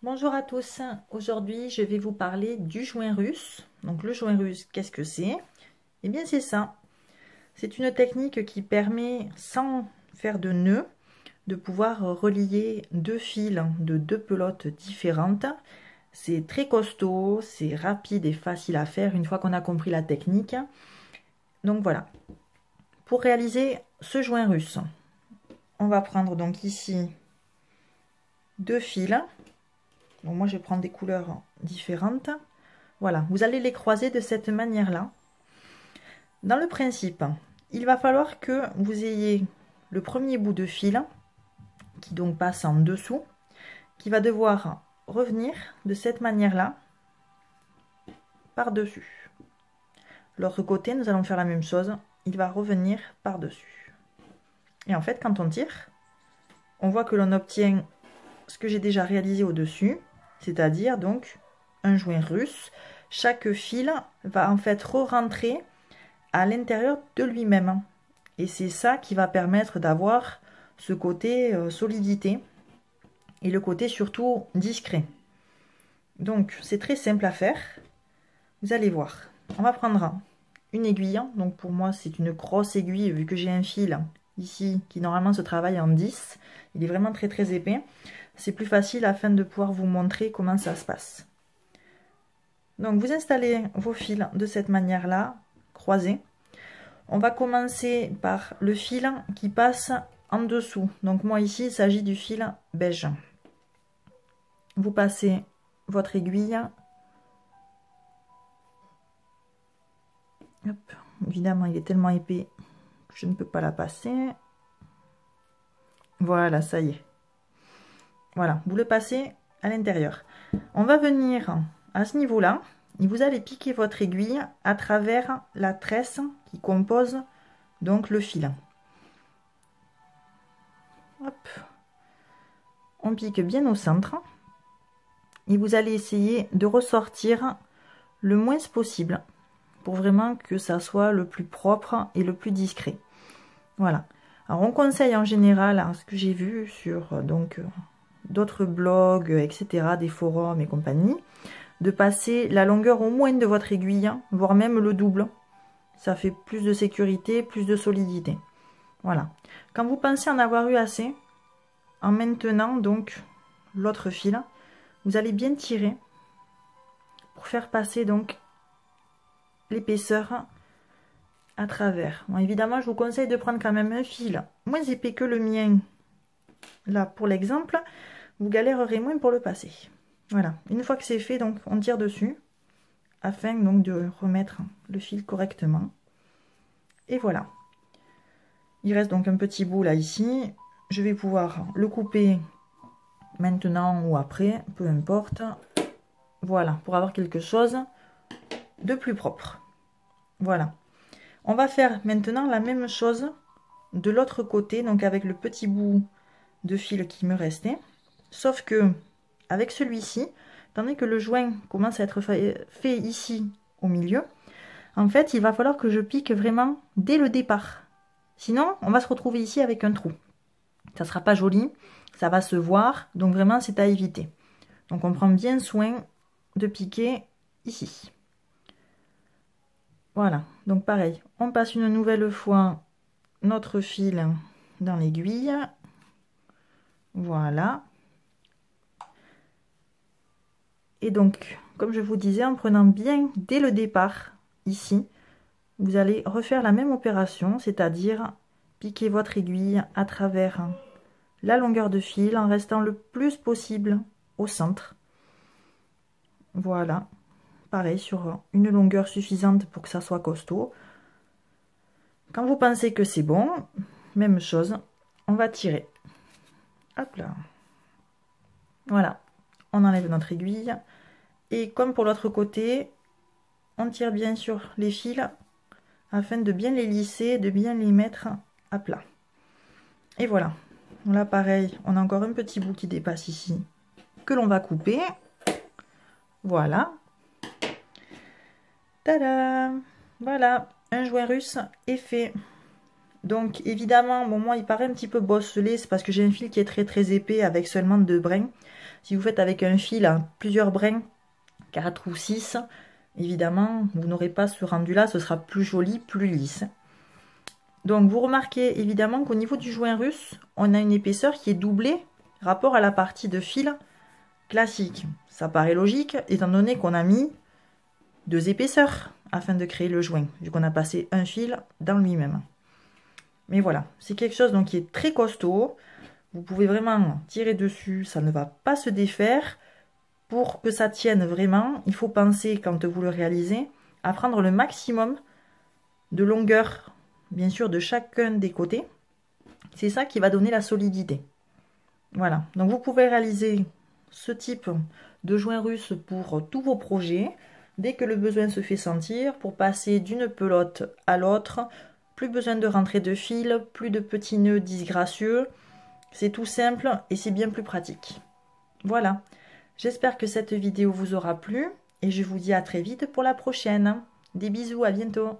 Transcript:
Bonjour à tous, aujourd'hui je vais vous parler du joint russe. Donc le joint russe, qu'est-ce que c'est? Eh bien c'est ça, c'est une technique qui permet, sans faire de nœud, de pouvoir relier deux fils de deux pelotes différentes. C'est très costaud, c'est rapide et facile à faire une fois qu'on a compris la technique. Donc voilà, pour réaliser ce joint russe, on va prendre donc ici deux fils. Donc moi je vais prendre des couleurs différentes. Voilà, vous allez les croiser de cette manière-là. Dans le principe, il va falloir que vous ayez le premier bout de fil qui donc passe en dessous, qui va devoir revenir de cette manière-là par-dessus. L'autre côté, nous allons faire la même chose, il va revenir par-dessus. Et en fait, quand on tire, on voit que l'on obtient ce que j'ai déjà réalisé au-dessus, c'est-à-dire donc un joint russe. Chaque fil va en fait re-rentrer à l'intérieur de lui-même. Et c'est ça qui va permettre d'avoir ce côté solidité et le côté surtout discret. Donc c'est très simple à faire. Vous allez voir. On va prendre une aiguille. Donc pour moi c'est une grosse aiguille vu que j'ai un fil ici qui normalement se travaille en 10. Il est vraiment très épais. C'est plus facile afin de pouvoir vous montrer comment ça se passe. Donc vous installez vos fils de cette manière-là, croisés. On va commencer par le fil qui passe en dessous. Donc moi ici, il s'agit du fil beige. Vous passez votre aiguille. Hop. Évidemment, il est tellement épais que je ne peux pas la passer. Voilà, ça y est. Voilà, vous le passez à l'intérieur. On va venir à ce niveau-là. Et vous allez piquer votre aiguille à travers la tresse qui compose donc le fil. Hop. On pique bien au centre. Et vous allez essayer de ressortir le moins possible pour vraiment que ça soit le plus propre et le plus discret. Voilà. Alors on conseille en général, hein, ce que j'ai vu sur donc d'autres blogs, etc., des forums et compagnie, de passer la longueur au moins de votre aiguille, voire même le double. Ça fait plus de sécurité, plus de solidité. Voilà. Quand vous pensez en avoir eu assez, en maintenant donc l'autre fil, vous allez bien tirer pour faire passer donc l'épaisseur à travers. Bon, évidemment, je vous conseille de prendre quand même un fil moins épais que le mien. Là, pour l'exemple, vous galérerez moins pour le passer. Voilà. Une fois que c'est fait, donc on tire dessus afin donc de remettre le fil correctement. Et voilà. Il reste donc un petit bout là ici. Je vais pouvoir le couper maintenant ou après, peu importe. Voilà, pour avoir quelque chose de plus propre. Voilà. On va faire maintenant la même chose de l'autre côté, donc avec le petit bout de fil qui me restait. Sauf que avec celui-ci, tandis que le joint commence à être fait ici au milieu, en fait, il va falloir que je pique vraiment dès le départ. Sinon, on va se retrouver ici avec un trou. Ça sera pas joli, ça va se voir, donc vraiment c'est à éviter. Donc on prend bien soin de piquer ici. Voilà, donc pareil, on passe une nouvelle fois notre fil dans l'aiguille. Voilà. Et donc, comme je vous disais, en prenant bien dès le départ, ici, vous allez refaire la même opération, c'est-à-dire piquer votre aiguille à travers la longueur de fil en restant le plus possible au centre. Voilà. Pareil, sur une longueur suffisante pour que ça soit costaud. Quand vous pensez que c'est bon, même chose, on va tirer. Hop là. Voilà. On enlève notre aiguille. Et comme pour l'autre côté, on tire bien sur les fils afin de bien les lisser, de bien les mettre à plat. Et voilà. Là, pareil, on a encore un petit bout qui dépasse ici, que l'on va couper. Voilà. Tada! Voilà, un joint russe est fait. Donc évidemment, bon, moi il paraît un petit peu bosselé, c'est parce que j'ai un fil qui est très épais avec seulement 2 brins. Si vous faites avec un fil à plusieurs brins, 4 ou 6, évidemment, vous n'aurez pas ce rendu-là, ce sera plus joli, plus lisse. Donc vous remarquez évidemment qu'au niveau du joint russe, on a une épaisseur qui est doublée rapport à la partie de fil classique. Ça paraît logique étant donné qu'on a mis 2 épaisseurs afin de créer le joint, vu qu'on a passé un fil dans lui-même. Mais voilà, c'est quelque chose donc qui est très costaud. Vous pouvez vraiment tirer dessus, ça ne va pas se défaire. Pour que ça tienne vraiment, il faut penser, quand vous le réalisez, à prendre le maximum de longueur, bien sûr, de chacun des côtés. C'est ça qui va donner la solidité. Voilà, donc vous pouvez réaliser ce type de joint russe pour tous vos projets. Dès que le besoin se fait sentir, pour passer d'une pelote à l'autre, plus besoin de rentrer de fil, plus de petits nœuds disgracieux. C'est tout simple et c'est bien plus pratique. Voilà, j'espère que cette vidéo vous aura plu et je vous dis à très vite pour la prochaine. Des bisous, à bientôt.